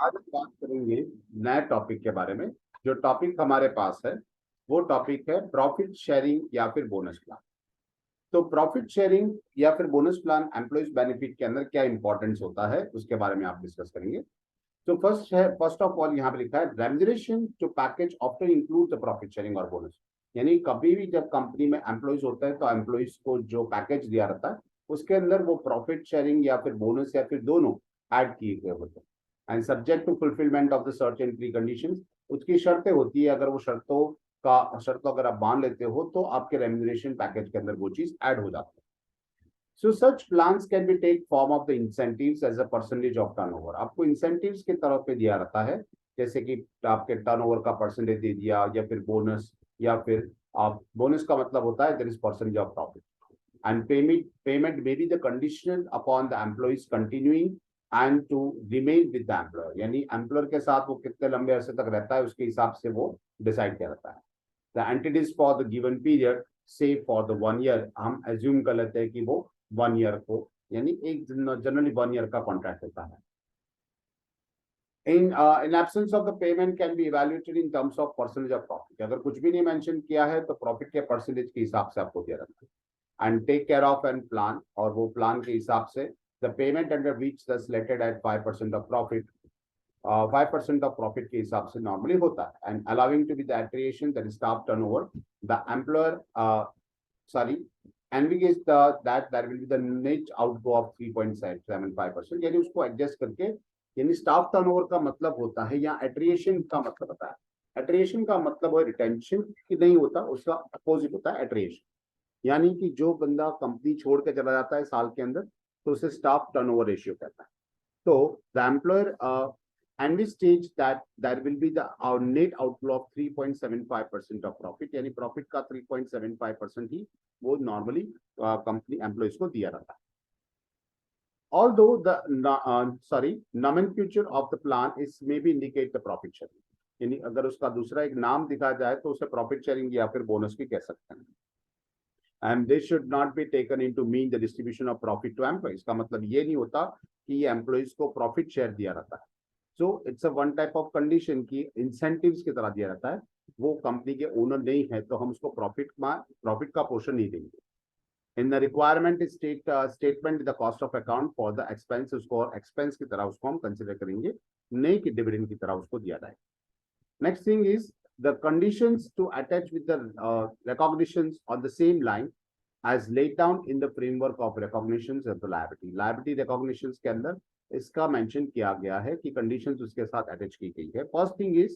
आज हम बात करेंगे नए टॉपिक के बारे में। जो टॉपिक हमारे पास है वो टॉपिक है प्रॉफिट शेयरिंग या फिर बोनस प्लान। तो प्रॉफिट शेयरिंग या फिर बोनस प्लान एम्प्लॉइज बेनिफिट के अंदर क्या इंपॉर्टेंस होता है उसके बारे में आप डिस्कस करेंगे। तो फर्स्ट ऑफ ऑल यहाँ पे लिखा है remuneration to package often include the profit sharing और बोनस। यानी कभी भी जब कंपनी में एम्प्लॉइज होता है तो एम्प्लॉइज को जो पैकेज दिया रहता है उसके अंदर वो प्रॉफिट शेयरिंग या फिर बोनस या फिर दोनों ऐड किए गए होते हैं। And subject to fulfilment of the certain pre condition, उसकी शर्तें होती है। अगर वो शर्तों अगर आप मान लेते हो तो आपके रेम्यूनरेशन पैकेज के अंदर वो चीज ऐड हो जाती है। So such plans can be take form of the incentives as a percentage of turnover। आपको incentives के तरफ पे दिया रहता है, जैसे कि आपके टर्नओवर का परसेंटेज दे दिया या फिर बोनस, या फिर आप बोनस का मतलब होता है there is percentage of profit। And payment may be the condition upon the employees continuing and to remain with the employer। यानी एम्प्लॉयर के साथ वो कितने लंबे अरसे तक रहता है उसके हिसाब से वो डिसाइड किया रहता है। The entities for the given period say for the 1 year, हम एज्यूम कर लेते हैं कि वो 1 year को, यानी एक जनरली 1 year का कॉन्ट्रैक्ट होता है। in absence of the payment can be evaluated in terms of percentage of profit। अगर कुछ भी नहीं मेंशन किया है तो प्रॉफिट के परसेंटेज के हिसाब से आपको दिया रहता है। And take care of an plan, और वो प्लान के हिसाब से the payment under which the selected at 5% of profit, 5% of profit के हिसाब से नॉर्मली होता है। And allowing to be the attrition that is staff turnover the employer, sorry, envisage that there will be the net outgo of 3.75%। यानी उसको adjust करके, यानी staff turnover का मतलब होता है या एट्रिएशन का मतलब होता है। एट्रिएशन का मतलब है रिटेंशन की नहीं होता, उसका अपोजिट होता है एट्रिएशन। यानी कि जो बंदा कंपनी छोड़ के चला जाता है साल के अंदर तो उसे स्टाफ टर्नओवर रेशियो कहता है। तो the employer and we stage that there will be the our net outflow of 3.75% of profit, यानी प्रॉफिट का 3.75% ही वो नॉर्मली कंपनी एम्प्लॉइज को दिया रहता है। Although the nomenclature of the plan is maybe indicate the profit sharing, यानी अगर उसका दूसरा एक नाम दिखा जाए तो उसे प्रॉफिट शेयरिंग या फिर बोनस भी कह सकते हैं। And this should not be taken into mean the distribution of profit to employees. का मतलब ये नहीं होता कि ये एम्प्लॉइज को प्रॉफिट शेयर दिया रहता है। So it's a one type of condition की इंसेंटिव्स की तरह दिया रहता है। वो कंपनी के ओनर नहीं है तो हम उसको प्रॉफिट का पोर्शन नहीं देंगे। In the requirement statement the cost of account for the expense, उसको एक्सपेंस की तरह उसको हम कंसिडर करेंगे, नहीं कि डिविडेंड की तरह उसको दिया जाए। Next thing is the conditions to attach with the recognitions on the same line as laid down in the framework of recognitions of the liability recognitions के अंदर इसका मेंशन किया गया है कि कंडीशंस उसके साथ अटैच की गई है। फर्स्ट थिंग इज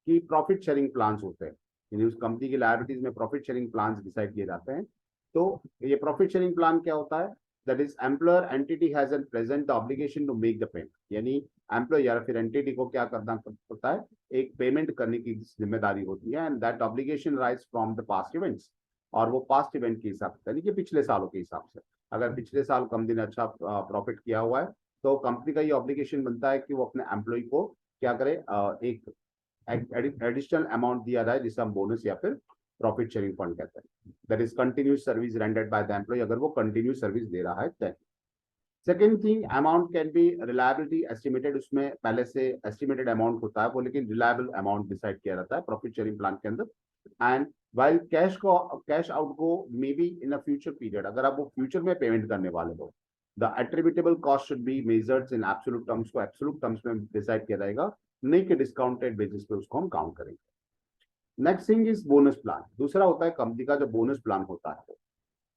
कि प्रॉफिट शेयरिंग प्लान्स होते हैं, यानी उस कंपनी की लायबिलिटीज में प्रॉफिट शेयरिंग प्लान्स डिसाइड किए जाते हैं। तो ये प्रॉफिट शेयरिंग प्लान क्या होता है? That is employer entity has an present the obligation to make the payment, यानी एम्प्लॉयर या फिर एंटिटी को क्या करना होता है, एक पेमेंट करने की जिम्मेदारी होती है। And that obligation rise from the past events, और वो पास्ट इवेंट के हिसाब से, यानी कि पिछले सालों के हिसाब से। अगर पिछले साल कंपनी ने अच्छा प्रॉफिट किया हुआ है तो कंपनी का ये ऑब्लिगेशन बनता है कि वो अपने एम्प्लॉय को क्या करे, एक एडिशनल अमाउंट दिया जाए जिसे हम बोनस या फिर प्रॉफिट शेयरिंग फंड कहते हैं। That is continuous service rendered by the employee, अगर वो कंटिन्यूस सर्विस दे रहा है तो। Second thing, amount can be reliability estimated, उसमें पहले से एस्टिमेटेड अमाउंट होता है वो, लेकिन रिलायबल अमाउंट डिसाइड किया रहता है प्रॉफिट शेयरिंग प्लान के अंदर। And while cash out go may be in a future period, अगर आप वो फ्यूचर में पेमेंट करने वाले हो, the attributable cost should be measured in absolute terms, को एब्सोल्यूट टर्म्स में डिसाइड किया जाएगा, नहीं कि डिस्काउंटेड बेसिस पे उसको हम काउंट करेंगे। Next thing is bonus plan. दूसरा होता है कंपनी का जो बोनस प्लान होता है।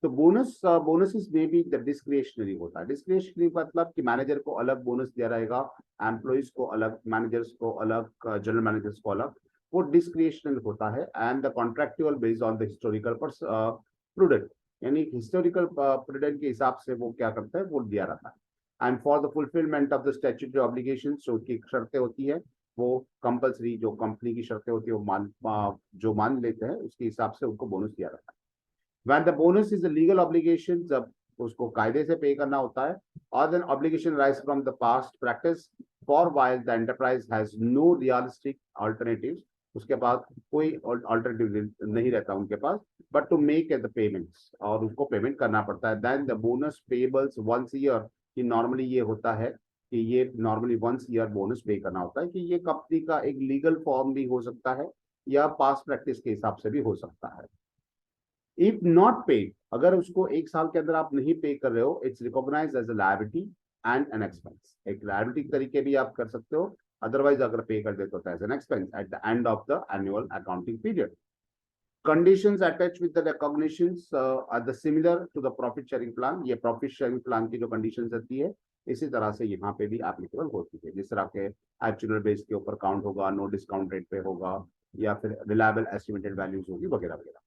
तो बोनसेस में भी डिस्क्रिशनरी होता है। डिस्क्रिशनरी मतलब कि मैनेजर को अलग बोनस दिया रहेगा, एम्प्लॉइज को अलग, मैनेजर्स को अलग, जनरल मैनेजर्स को अलग, वो डिस्क्रिशनल होता है। And the contractual based on the historical prudent, यानी हिस्टोरिकल प्रूडेंट के हिसाब से वो क्या करता है, वो दिया रहता है। And for the fulfilment of the statutory obligation, जो की शर्तें होती है वो कंपल्सरी, जो कंपनी की शर्तें होती है वो जो मान लेते हैं उसके हिसाब से उनको बोनस दिया रहता है। When the bonus is a legal obligation, जब उसको कायदे से पे करना होता है, or then obligation rise from the past practice for while the enterprise has no realistic alternatives, उसके पास कोई अल्टरनेटिव नहीं रहता उनके पास, but to make the payments, और उसको पेमेंट करना पड़ता है। then the bonus payables once a year, कि नॉर्मली ये होता है कि ये नॉर्मली वंस ईयर बोनस पे करना होता है, कि ये कंपनी का एक लीगल फॉर्म भी हो सकता है या पास्ट प्रैक्टिस के हिसाब से भी हो सकता है। इफ नॉट पेड, अगर उसको एक साल के अंदर आप नहीं पे कर रहे हो, it's recognised as a liability and an expense. एक लायबिलिटी के तरीके भी आप कर सकते हो, अदरवाइज अगर पे कर देते हो as an expense at the end of the annual accounting period. Conditions attached with the recognitions are the similar to the profit sharing plan। ये profit sharing plan की जो conditions रहती है इसी तरह से यहाँ पे भी applicable होती है। जिस तरह के actual base के ऊपर count होगा, no discount rate पे होगा, या फिर reliable estimated values होगी, वगैरह वगैरह।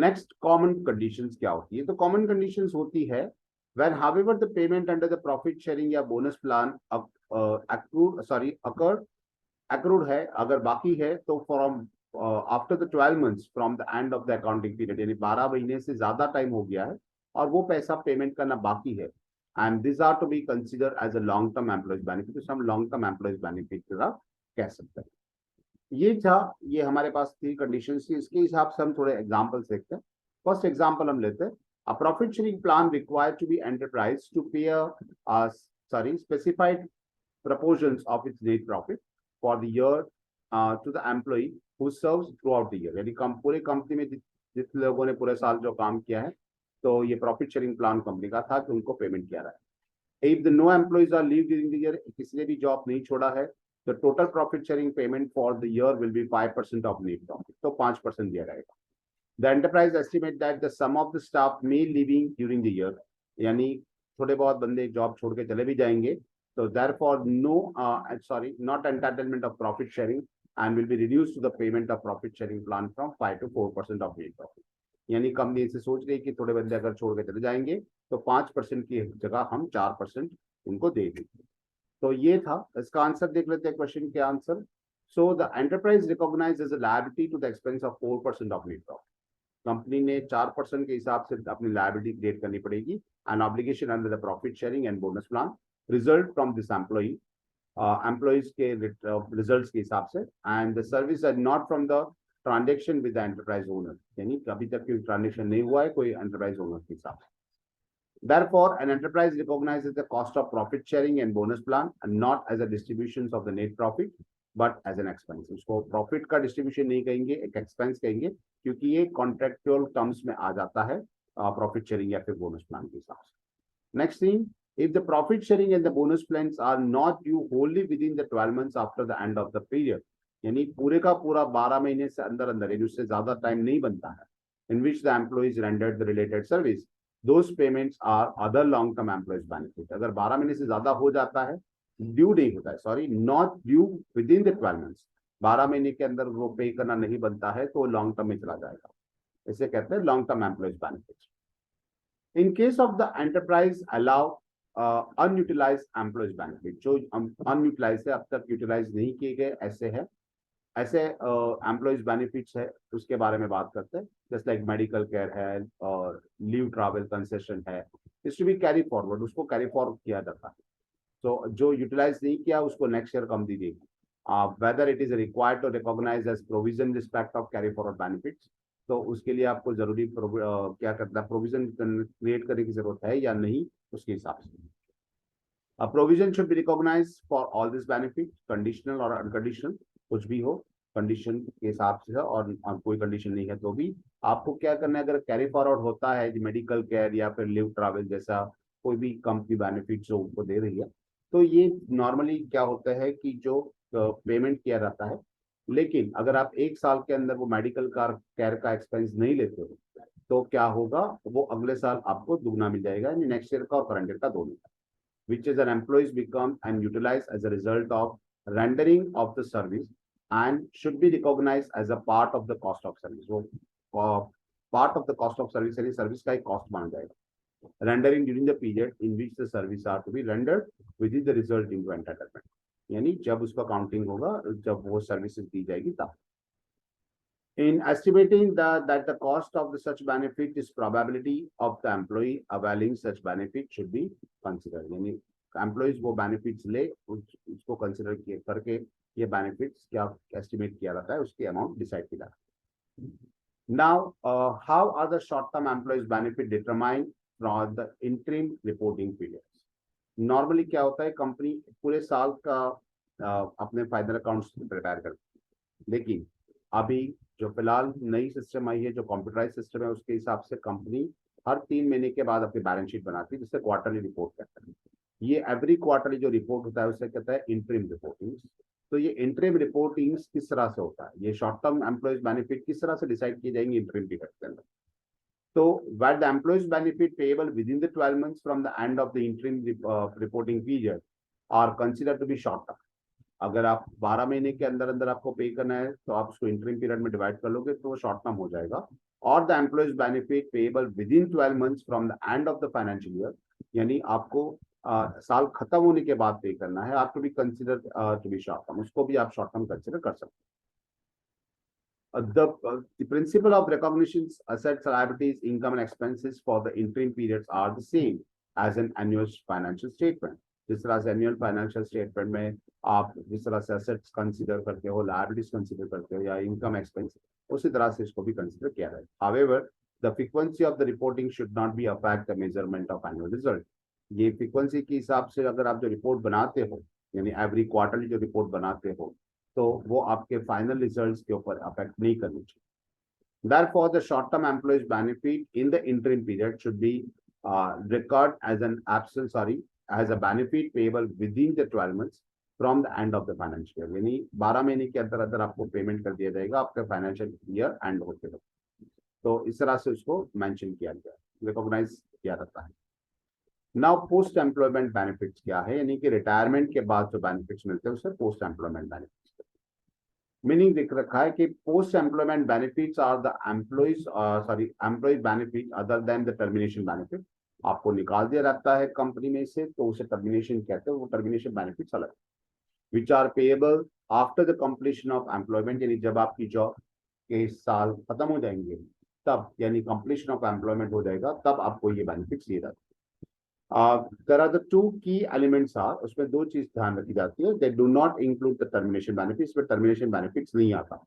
Next, common conditions क्या होती है? तो common conditions होती है when however the payment under the profit sharing या bonus plan accrued है, अगर बाकी है तो from after the 12 months from the end of the accounting period, यानी 12 महीने से ज्यादा टाइम हो गया है और वो पैसा पेमेंट करना बाकी है, and this are to be consider as a long term employees benefit. तो हम लॉन्ग टर्म एम्प्लॉयज बेनिफिट कह सकते हैं। ये था, ये हमारे पास 3 कंडीशंस थी। इसके हिसाब से हम थोड़े एग्जांपल्स देखते हैं। फर्स्ट एग्जांपल हम लेते हैं, a profit sharing plan required to be enterprise to pay specified proportions of its net profit for the year to the employee who serves throughout the year। यानी पूरे कंपनी में जितने लोगों ने पूरे साल जो काम किया है, तो ये प्रॉफिट शेयरिंग प्लान कंपनी का था कि उनको पेमेंट किया रहा है। If the no employees are leave during the year, किसी ने भी जॉब नहीं छोड़ा है, तो total profit sharing payment for the year will be 5% of net profit, तो 5% दिया जाएगा। The enterprise estimate that the sum of the staff may living during the year, यानी थोड़े बहुत बंदे जॉब छोड़ के चले भी जाएंगे, so therefore not entitlement of profit sharing and will be reduced to the payment of profit sharing plan from 5 to 4% of net profit। यानी कंपनी इसे सोच रही है कि थोड़े बंदे अगर छोड़ के चले जाएंगे तो 5% की जगह हम 4% उनको दे देंगे। तो ये था, इसका आंसर देख लेते हैं क्वेश्चन के answer. So the enterprise recognise as a liability to the expense of 4% of net profit. Company ने 4% के हिसाब से अपनी लायबिलिटी क्रिएट करनी पड़ेगी, and obligation under the profit sharing and bonus plan result from this employees के results के हिसाब से, and the service are not from the transaction with the enterprise owner, यानी अभी तक कोई ट्रांजेक्शन नहीं हुआ है कोई एंटरप्राइज ओनर के हिसाब से। Therefore, an enterprise recognizes the cost of profit sharing and bonus plan and not as a distributions of the net profit, but as an expense। उसको प्रॉफिट का डिस्ट्रीब्यूशन नहीं कहेंगे, एक एक्सपेंस कहेंगे, क्योंकि ये कॉन्ट्रेक्चुअल टर्म्स में आ जाता है प्रॉफिट शेयरिंग या फिर बोनस प्लान के हिसाब से। Next thing, if the profit sharing and the bonus plans are not due wholly within the 12 months after the end of the period, यानी पूरे का पूरा 12 महीने से अंदर अंदर, यानी उससे ज्यादा टाइम नहीं बनता है, in which the employees rendered the related service, those payments are other long term employees benefit। अगर 12 महीने से ज्यादा हो जाता है, ड्यू नहीं होता है, sorry, not due with in the 12 months, 12 महीने के अंदर वो पे करना नहीं बनता है, तो लॉन्ग टर्म में चला जाएगा। इसे कहते हैं long term employees benefit. In case of the enterprise allow unutilise employees benefit, जो अनयूटिलाइज है, अब तक यूटिलाइज नहीं किए गए, ऐसे एम्प्लॉयज बेनिफिट्स है, उसके बारे में बात करते हैं। जस्ट लाइक मेडिकल केयर है और लीव ट्रैवल कंसेशन है, इस टू बी कैरी फॉरवर्ड, उसको कैरी फॉरवर्ड किया जाता है। तो जो यूटिलाइज नहीं किया उसको नेक्स्ट ईयर कम दी जाएगी। Whether it is required to recognise as provision respect of carry forward benefits, तो उसके लिए आपको जरूरी क्या करना है, प्रोविजन क्रिएट करने की जरूरत है या नहीं, उसके हिसाब से। A provision should be recognized for all this benefit, conditional और unconditional, कुछ भी हो, कंडीशन के हिसाब से है, और कोई कंडीशन नहीं है तो भी आपको क्या करना है। अगर कैरी फॉरवर्ड होता है मेडिकल केयर या फिर लिव ट्रैवल जैसा कोई भी कंपनी बेनिफिट जो उनको दे रही है, तो ये नॉर्मली क्या होता है कि जो पेमेंट किया जाता है, लेकिन अगर आप एक साल के अंदर वो मेडिकल केयर का एक्सपेंस नहीं लेते हो, तो क्या होगा, वो अगले साल आपको दुगना मिल जाएगा, नेक्स्ट ईयर का और करंट ईयर का दोनों का, which is an employees become and utilized as a result of rendering of the service and should be recognized as a part of the cost of service। वो part of the cost of service यानी service का एक cost बन जाएगा। rendering during the period in which the service are to be rendered within the result into entitlement, यानी जब उसका counting होगा, जब वो सर्विसेज दी जाएगी तब। In estimating that the cost of the such benefit is probability of the employee availing such benefit should be considered। यानी employees वो बेनिफिट्स ले, उसको कंसिडर करके ये बेनिफिट्स क्या एस्टिमेट किया जाता है, उसकी अमाउंट डिसाइड किया जाता है। Now how are the short term employees benefit determined from the interim reporting period. Normally क्या होता है, कंपनी पूरे साल का अपने फाइनल अकाउंट्स प्रिपेयर करती है, लेकिन अभी जो फिलहाल नई सिस्टम आई है, जो कंप्यूटराइज सिस्टम है, उसके हिसाब से कंपनी हर 3 महीने के बाद अपनी बैलेंस शीट बनाती है, जिससे क्वार्टरली रिपोर्ट करता है। ये एवरी क्वार्टरली जो रिपोर्ट होता है उसे कहता है इंटरिम रिपोर्टिंग। तो ये इंटरिम रिपोर्टिंग किस तरह से होता है, ये शॉर्ट टर्म एम्प्लॉयज बेनिफिट किस तरह से डिसाइड की जाएंगे इंटरिम पीरियड के अंदर। So, where the employees benefit payable within the 12 months from the end of the interim reporting period are considered to be short term. अगर आप 12 महीने के अंदर अंदर आपको पे करना है तो आप उसको इंटरिम पीरियड में डिवाइड कर लोगे तो वो शॉर्ट टर्म हो जाएगा। और the employees benefit payable with in 12 months from the end of the financial year, यानी आपको साल खत्म होने के बाद पे करना है, आप to be consider to be short term, उसको भी आप शॉर्ट टर्म कंसिडर कर सकते हैं। The principle of recognition assets, liabilities, income and expenses for the interim periods are the same as an annual financial statement. जिस तरह से annual financial statement में आप जिस तरह से असेट्स कंसीडर करते हो, लायबिलिटीज कंसीडर करते हो या इनकम एक्सपेंस, उसी तरह से इसको भी कंसीडर किया जाए। However the frequency of the reporting should not B affect the measurement of annual result. ये फ्रीक्वेंसी के हिसाब से अगर आप जो रिपोर्ट बनाते हो, यानी एवरी क्वार्टरली जो रिपोर्ट बनाते हो, तो वो आपके फाइनल रिजल्ट्स के ऊपर अफेक्ट नहीं करनी चाहिए। Therefore, the short-term employees benefit in the interim period should be recorded as an absence, as a benefit payable within the 12 months from the end of the financial year। यानी 12 महीने के अंदर अंदर आपको पेमेंट कर दिया जाएगा आपका फाइनेंशियल ईयर एंड होते वक्त। तो इस तरह से उसको मेंशन किया गया, रिकॉग्नाइज किया जाता है। नाउ पोस्ट एम्प्लॉयमेंट बेनिफिट्स क्या है, यानी कि रिटायरमेंट के बाद जो बेनिफिट्स मिलते हैं उसे पोस्ट एम्प्लॉयमेंट बेनिफिट्स। मीनिंग दिख रखा है कि post employment benefits are the employees benefit other than the termination benefit. आपको निकाल दिया जाता है कंपनी में से तो उसे टर्मिनेशन कहते हैं, वो टर्मिनेशन बेनिफिट्स अलग, which are payable after the completion of employment, यानी जब आपकी जॉब के साल खत्म हो जाएंगे तब, यानी कंप्लीशन ऑफ एम्प्लॉयमेंट हो जाएगा तब आपको ये बेनिफिट्स दिए जाते हैं। there are the two key elements are, उसमें दो चीज ध्यान रखी जाती है, they do not include the termination benefits, but termination benefits नहीं आता।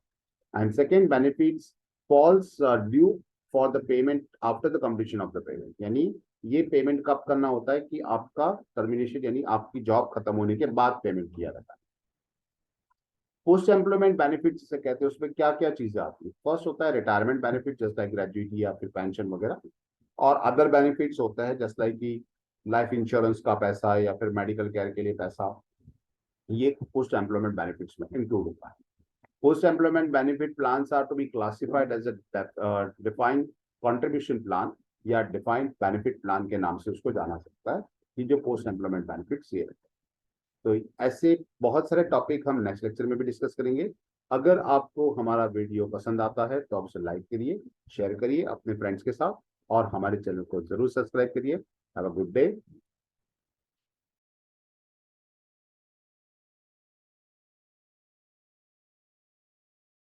and second, benefits falls due for the payment after the completion of the payment, यानी ये पेमेंट कब करना होता है कि आपका टर्मिनेशन यानी आपकी जॉब खत्म होने के बाद पेमेंट किया जाता है। पोस्ट एम्प्लॉयमेंट बेनिफिट जिसे कहते हैं उसमें क्या क्या चीजें आती है। फर्स्ट होता है रिटायरमेंट बेनिफिट जैसा है ग्रेजुइटी या फिर पेंशन वगैरह, और अदर बेनिफिट्स होता है जैसा कि लाइफ इंश्योरेंस का पैसा या फिर मेडिकल केयर के लिए पैसा, ये पोस्ट एम्प्लॉयमेंट बेनिफिट्स में इंक्लूड होता है। Post employment benefit plans are to be classified as a defined contribution plan या डिफाइंड बेनिफिट प्लान के नाम से उसको जाना सकता है, कि जो पोस्ट एम्प्लॉयमेंट बेनिफिट्स ये रहते हैं। तो ऐसे बहुत सारे टॉपिक हम नेक्स्ट लेक्चर में भी डिस्कस करेंगे। अगर आपको हमारा वीडियो पसंद आता है तो आप उसे लाइक करिए, शेयर करिए अपने फ्रेंड्स के साथ, और हमारे चैनल को जरूर सब्सक्राइब करिए। Have a good day.